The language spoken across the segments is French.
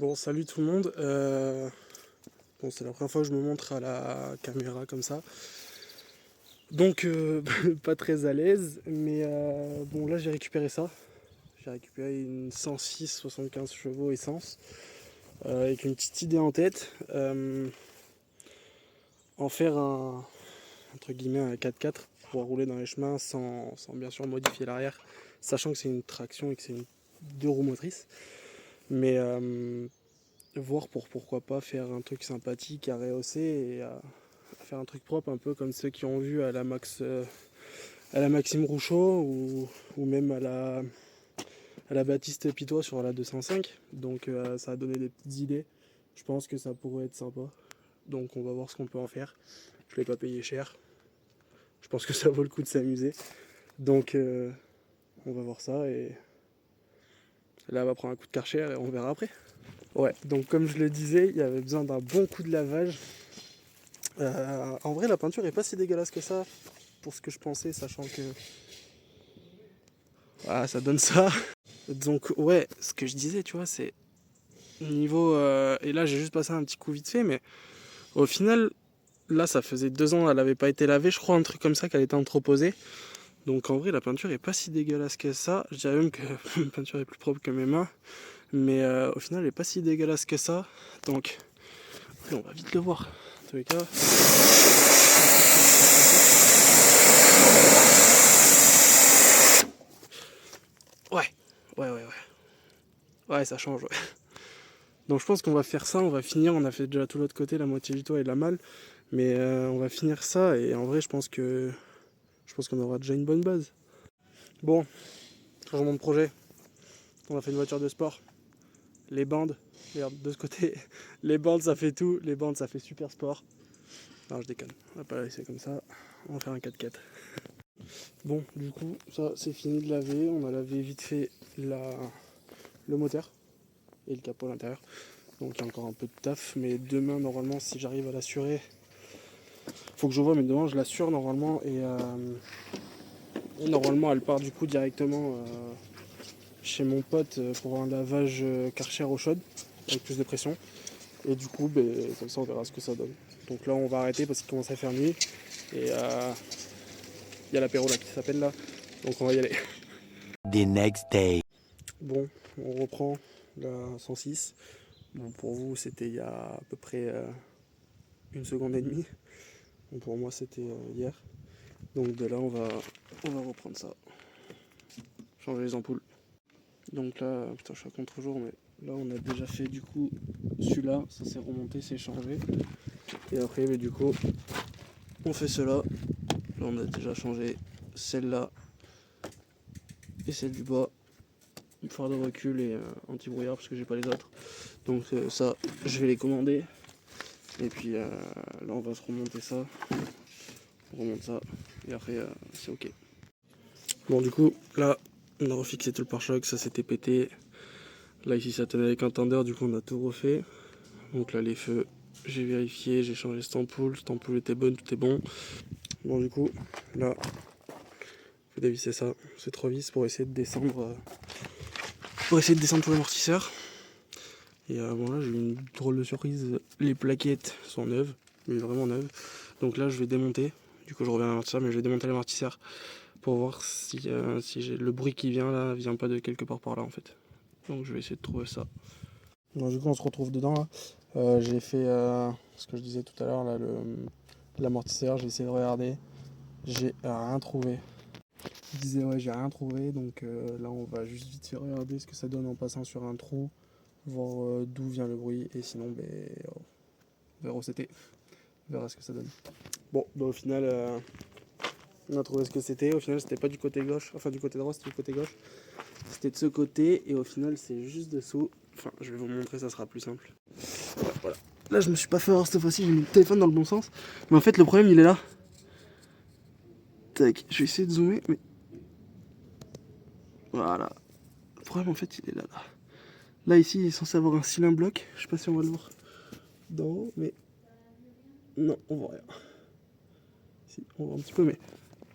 Bon, salut tout le monde. Bon, c'est la première fois que je me montre à la caméra comme ça. Donc, pas très à l'aise. Mais bon, là, j'ai récupéré ça. J'ai récupéré une 106 75 chevaux essence. Avec une petite idée en tête. En faire entre guillemets, un 4x4 pour pouvoir rouler dans les chemins sans bien sûr modifier l'arrière. Sachant que c'est une traction et que c'est une deux roues motrices. Mais voir pourquoi pas faire un truc sympathique à rehausser et à faire un truc propre, un peu comme ceux qui ont vu à la Maxime Rouchot ou même à la Baptiste Pitois sur la 205. Donc ça a donné des petites idées. Je pense que ça pourrait être sympa. Donc on va voir ce qu'on peut en faire. Je l'ai pas payé cher. Je pense que ça vaut le coup de s'amuser. Donc on va voir ça et là on va prendre un coup de Karcher et on verra après. Ouais, donc comme je le disais, il y avait besoin d'un bon coup de lavage. En vrai, la peinture est pas si dégueulasse que ça, pour ce que je pensais, sachant que ça donne ça. Donc ouais, ce que je disais, tu vois, c'est niveau... et là, j'ai juste passé un petit coup vite fait, mais au final, là, ça faisait 2 ans, elle avait pas été lavée, je crois, un truc comme ça, qu'elle était entreposée. Donc en vrai, la peinture est pas si dégueulasse que ça. Je dirais même que la peinture est plus propre que mes mains. Mais au final, elle est pas si dégueulasse que ça. Donc, après, on va vite le voir. En tous les cas... Ouais, ouais. Ouais, ça change, ouais. Donc je pense qu'on va faire ça, on va finir, on a fait déjà tout l'autre côté, la moitié du toit et de la malle. Mais on va finir ça et en vrai je pense qu'on aura déjà une bonne base. Bon, changement de projet. On a fait une voiture de sport. Les bandes, regarde de ce côté, les bandes ça fait tout, les bandes ça fait super sport. Non je déconne, on va pas la laisser comme ça, on va faire un 4x4. Bon du coup ça c'est fini de laver, on a lavé vite fait le moteur et le capot à l'intérieur. Donc il y a encore un peu de taf, mais demain normalement si j'arrive à l'assurer, faut que je vois, mais demain je l'assure normalement et normalement elle part du coup directement chez mon pote pour un lavage Karcher eau chaude avec plus de pression. Et du coup, comme ça on verra ce que ça donne. Donc là on va arrêter parce qu'il commence à faire nuit et il y a l'apéro là qui s'appelle là, donc on va y aller. The next day. Bon, on reprend la 106. Bon, pour vous c'était il y a à peu près 1 seconde et demie. Bon, pour moi c'était hier. Donc de là on va reprendre ça. Changer les ampoules. Donc là, putain je suis à contre-jour mais là on a déjà fait du coup celui-là, ça s'est remonté, c'est changé. Et après du coup on fait cela. Là on a déjà changé celle-là et celle du bas. Phare de recul et anti-brouillard parce que j'ai pas les autres. Donc ça je vais les commander. Et puis là on va se remonter ça. On remonte ça. Et après c'est ok. Bon du coup là on a refixé tout le pare-choc, ça s'était pété. Là ici ça tenait avec un tender, du coup on a tout refait. Donc là les feux, j'ai vérifié, j'ai changé cette ampoule était bonne, tout est bon. Bon du coup là faut dévisser ça, c'est 3 vis pour essayer de descendre tous les amortisseurs. Et bon là j'ai eu une drôle de surprise, les plaquettes sont neuves, mais vraiment neuves. Donc là je vais démonter, du coup je reviens à l'amortisseur, mais je vais démonter l'amortisseur pour voir si le bruit qui vient là vient pas de quelque part par là en fait. Donc je vais essayer de trouver ça. Donc du coup on se retrouve dedans là. J'ai fait ce que je disais tout à l'heure là, l'amortisseur, j'ai essayé de regarder, j'ai rien trouvé. Je disais ouais j'ai rien trouvé, donc là on va juste vite fait regarder ce que ça donne en passant sur un trou, voir d'où vient le bruit et sinon on verra où c'était, on verra ce que ça donne. Bon bah au final on a trouvé ce que c'était, au final c'était pas du côté gauche, enfin du côté droit c'était du côté gauche, c'était de ce côté et au final c'est juste dessous. Enfin je vais vous montrer, ça sera plus simple. Ouais, voilà. Là je me suis pas fait avoir cette fois-ci, j'ai mis le téléphone dans le bon sens, mais en fait le problème il est là. Tac, je vais essayer de zoomer mais voilà. Le problème en fait il est là. Là ici il est censé avoir un cylindre bloc, je sais pas si on va le voir d'en haut, mais non on voit rien. Si on voit un petit peu, mais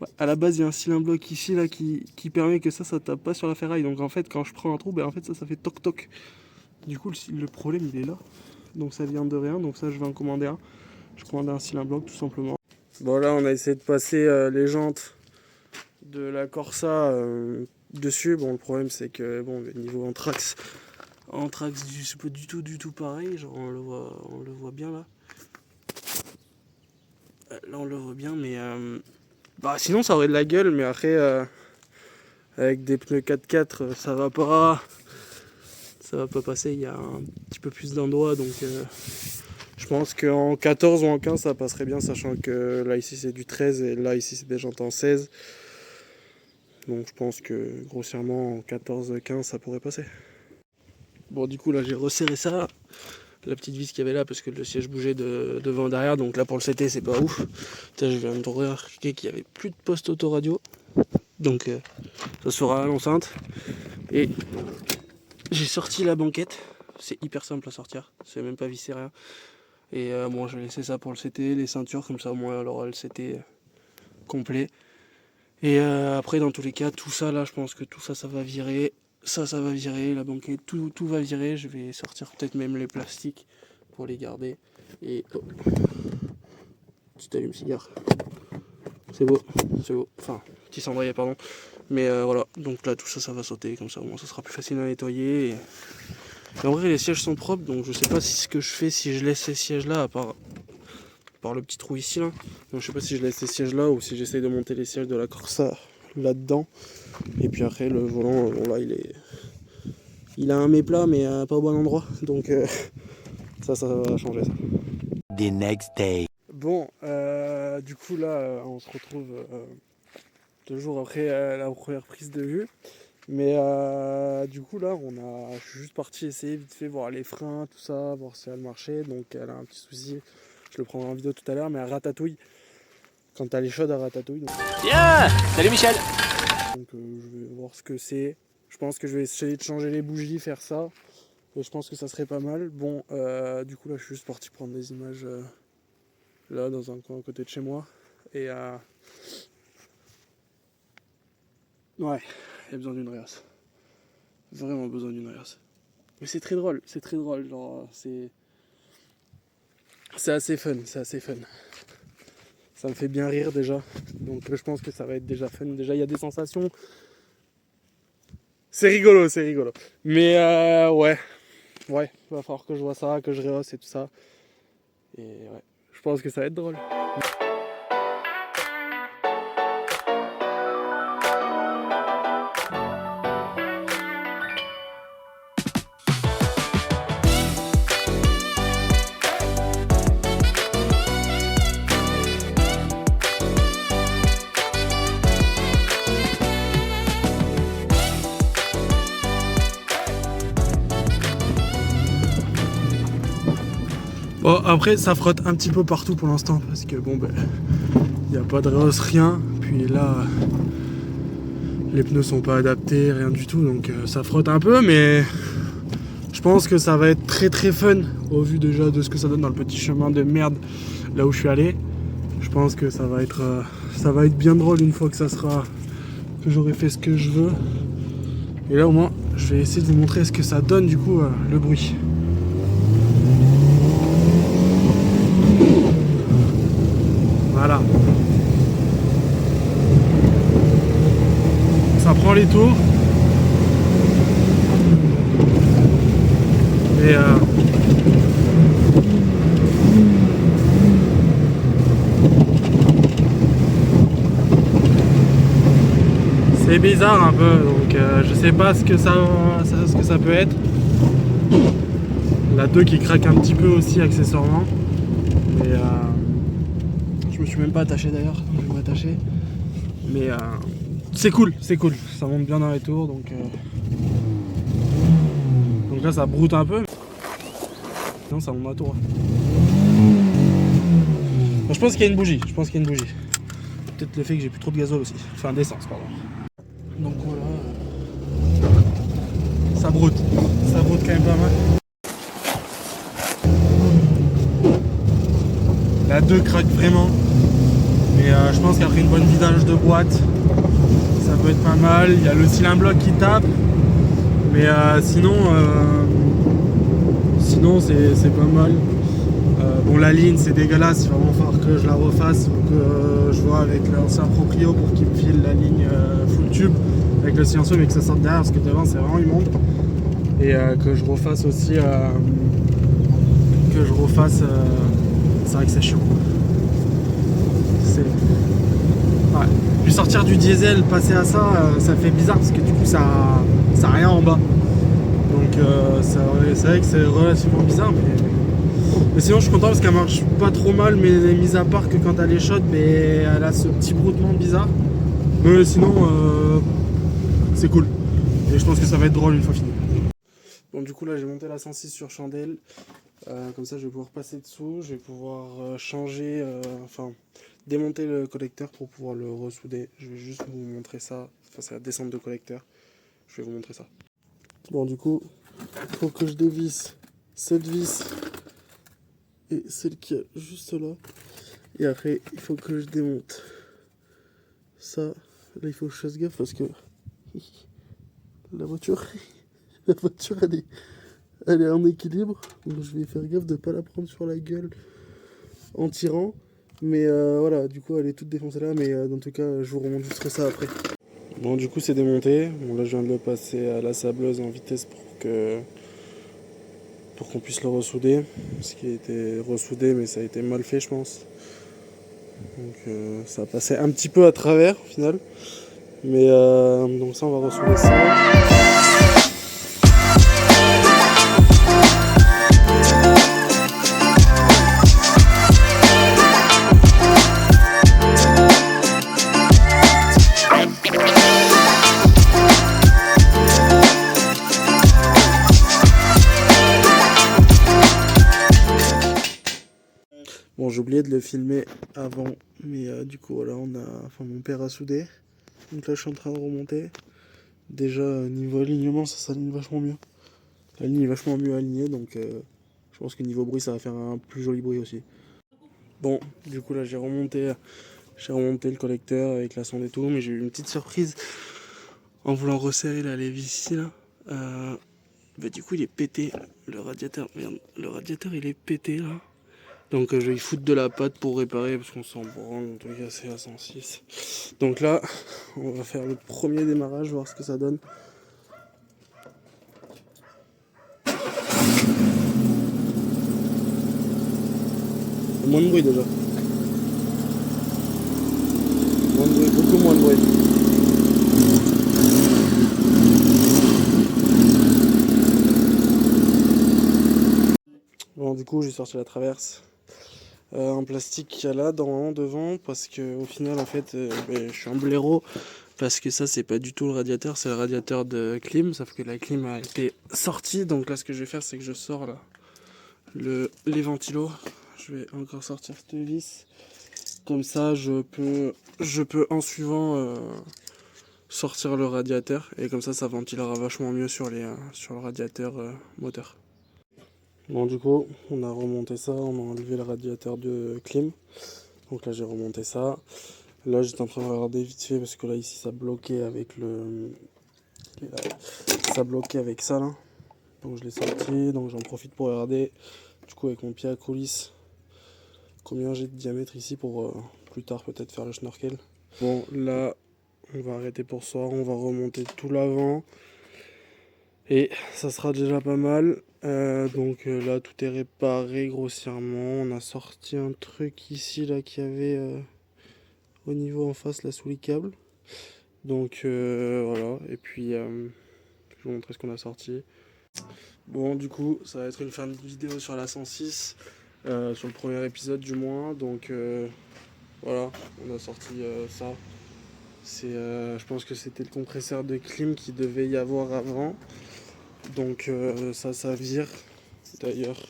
ouais, à la base il y a un cylindre bloc ici là qui permet que ça tape pas sur la ferraille. Donc en fait quand je prends un trou, en fait ça fait toc toc. Du coup le problème il est là. Donc ça vient de rien, donc ça je vais en commander un. Je commande un cylindre bloc tout simplement. Bon là on a essayé de passer les jantes de la Corsa dessus. Bon le problème c'est que bon niveau anthrax c'est pas du tout pareil. Genre on le voit bien là. Là on le voit bien mais bah sinon ça aurait de la gueule mais après avec des pneus 4x4 ça va pas passer, il y a un petit peu plus d'endroits donc je pense qu'en 14 ou en 15 ça passerait bien sachant que là ici c'est du 13 et là ici c'est des jantes en 16. Donc je pense que grossièrement en 14-15 ça pourrait passer. Bon du coup là j'ai resserré ça, la petite vis qu'il y avait là parce que le siège bougeait de devant derrière donc là pour le CT c'est pas ouf. Putain, je viens de remarquer qu'il n'y avait plus de poste autoradio. Donc ça sera à l'enceinte. Et j'ai sorti la banquette. C'est hyper simple à sortir. C'est même pas vissé rien. Et bon je vais laisser ça pour le CT, les ceintures comme ça au moins elle aura le CT complet. Et après dans tous les cas tout ça là je pense que tout ça va virer. Ça va virer, la banquette, tout va virer. Je vais sortir peut-être même les plastiques pour les garder. Et oh. Petit allume-cigare. C'est beau. Enfin, petit cendrier, pardon. Mais voilà, donc là tout ça va sauter, comme ça au moins ça sera plus facile à nettoyer. Et en vrai les sièges sont propres, donc je sais pas si ce que je fais si je laisse ces sièges là, à part le petit trou ici là. Donc je sais pas si je laisse ces sièges là ou si j'essaye de monter les sièges de la Corsa là-dedans. Et puis après le volant, bon là il a un méplat mais pas au bon endroit. Donc ça va changer ça. The next day. Bon, du coup là on se retrouve 2 jours après la première prise de vue. Mais du coup là je suis juste parti essayer vite fait voir les freins, tout ça, voir si elle marchait. Donc elle a un petit souci, je le prendrai en vidéo tout à l'heure, mais elle ratatouille. Quand elle est chaude, elle ratatouille. Donc... Bien. Salut Michel. Donc je vais voir ce que c'est. Je pense que je vais essayer de changer les bougies, faire ça. Et je pense que ça serait pas mal. Bon, du coup là je suis juste parti prendre des images là dans un coin à côté de chez moi. Et ouais, il y a besoin d'une réasse. Vraiment besoin d'une réasse. Mais c'est très drôle, genre c'est assez fun. Ça me fait bien rire déjà. Donc je pense que ça va être déjà fun. Déjà il y a des sensations. C'est rigolo. Mais ouais, va falloir que je vois ça, que je rehausse et tout ça. Et ouais, je pense que ça va être drôle. Bon après ça frotte un petit peu partout pour l'instant parce que bon il n'y a pas de rehausse, rien. Puis là les pneus sont pas adaptés, rien du tout, donc ça frotte un peu, mais je pense que ça va être très fun au vu déjà de ce que ça donne dans le petit chemin de merde là où je suis allé. Je pense que ça va être bien drôle une fois que que j'aurai fait ce que je veux. Et là au moins je vais essayer de vous montrer ce que ça donne du coup le bruit. Voilà. Ça prend les tours. Et c'est bizarre un peu, donc je sais pas ce que ça peut être. La 2 qui craque un petit peu aussi accessoirement. Mais je me suis même pas attaché d'ailleurs, je vais m'attacher. Mais c'est cool, ça monte bien dans les tours, donc là ça broute un peu. Non, ça monte dans la tour. Bon, je pense qu'il y a une bougie, Peut-être le fait que j'ai plus trop de gazole aussi, enfin d'essence pardon. Donc voilà, ça broute quand même pas mal. La 2 craque vraiment, mais je pense qu'après une bonne vidage de boîte, ça peut être pas mal. Il y a le cylindre bloc qui tape, mais sinon sinon c'est pas mal. Bon, la ligne c'est dégueulasse, il va vraiment falloir que je la refasse ou que je vois avec l'ancien proprio pour qu'il me file la ligne full tube avec le silencieux mais que ça sorte derrière parce que devant c'est vraiment immonde. Et que je refasse aussi c'est vrai que c'est chiant. Ouais. Puis sortir du diesel, passer à ça, ça fait bizarre parce que du coup ça a rien en bas. Donc c'est vrai que c'est relativement bizarre, mais sinon je suis content parce qu'elle marche pas trop mal, mais mis à part que quand elle est chaude, elle a ce petit broutement bizarre. Mais sinon c'est cool. Et je pense que ça va être drôle une fois fini. Bon, du coup là j'ai monté la 106 sur chandelle. Comme ça je vais pouvoir passer dessous, je vais pouvoir changer, démonter le collecteur pour pouvoir le ressouder. Je vais juste vous montrer ça, c'est la descente de collecteur. Je vais vous montrer ça. Bon, du coup, il faut que je dévisse cette vis et celle qui est juste là. Et après, il faut que je démonte ça. Là, il faut que je fasse gaffe parce que la voiture, elle est en équilibre. Donc, je vais faire gaffe de ne pas la prendre sur la gueule en tirant. Mais voilà, du coup, elle est toute défoncée là. Mais dans tout cas, je vous remonte juste ça après. Bon, du coup, c'est démonté. Bon, là, je viens de le passer à la sableuse en vitesse pour qu'on puisse le ressouder. Parce qu'il a été ressoudé, mais ça a été mal fait, je pense. Donc, ça a passé un petit peu à travers, au final. Mais donc ça, on va ressouder ça. Bon, j'ai oublié de le filmer avant, mais du coup, voilà, mon père a soudé. Donc là, je suis en train de remonter. Déjà, niveau alignement, ça s'aligne vachement mieux. La ligne est vachement mieux alignée, donc je pense que niveau bruit, ça va faire un plus joli bruit aussi. Bon, du coup, là, j'ai remonté le collecteur avec la sonde et tout, mais j'ai eu une petite surprise en voulant resserrer les vis ici, là. Du coup, il est pété, le radiateur. Merde, le radiateur, il est pété, là. Donc je vais y foutre de la pâte pour réparer parce qu'on s'en branle, en tout cas c'est à 106. Donc là, on va faire le premier démarrage, voir ce que ça donne. Moins de bruit déjà. Moins de bruit, beaucoup moins de bruit. Bon, du coup j'ai sorti la traverse. En plastique qu'il y a là devant parce que au final en fait je suis un blaireau parce que ça c'est pas du tout le radiateur, c'est le radiateur de clim, sauf que la clim a été sortie. Donc là ce que je vais faire c'est que je sors là les ventilos. Je vais encore sortir cette vis, comme ça je peux en suivant sortir le radiateur et comme ça ventilera vachement mieux sur le radiateur moteur. Bon, du coup, on a remonté ça, on a enlevé le radiateur de clim. Donc là, j'ai remonté ça. Là, j'étais en train de regarder vite fait parce que là, ici, ça bloquait avec ça bloquait avec ça là. Donc je l'ai sorti, donc j'en profite pour regarder. Du coup, avec mon pied à coulisse, combien j'ai de diamètre ici pour plus tard peut-être faire le snorkel. Bon, là, on va arrêter pour ce soir, on va remonter tout l'avant. Et ça sera déjà pas mal. Donc là tout est réparé grossièrement. On a sorti un truc ici là qu'il y avait au niveau en face là sous les câbles. Donc voilà. Et puis je vais vous montrer ce qu'on a sorti. Bon, du coup ça va être une fin de vidéo sur la 106, sur le premier épisode du moins. Donc voilà, on a sorti ça. Je pense que c'était le compresseur de clim qui devait y avoir avant. Donc ça vire. D'ailleurs,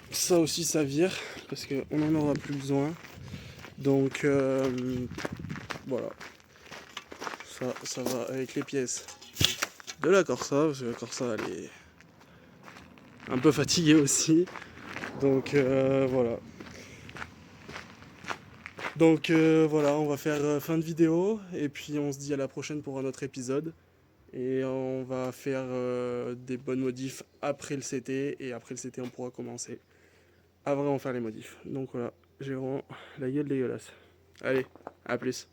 ça aussi ça vire parce qu'on n'en aura plus besoin. Donc voilà, ça va avec les pièces de la Corsa, parce que la Corsa elle est un peu fatiguée aussi. Donc voilà. Donc voilà, on va faire fin de vidéo et puis on se dit à la prochaine pour un autre épisode. Et on va faire des bonnes modifs après le CT. Et après le CT, on pourra commencer à vraiment faire les modifs. Donc voilà, j'ai vraiment la gueule dégueulasse. Allez, à plus.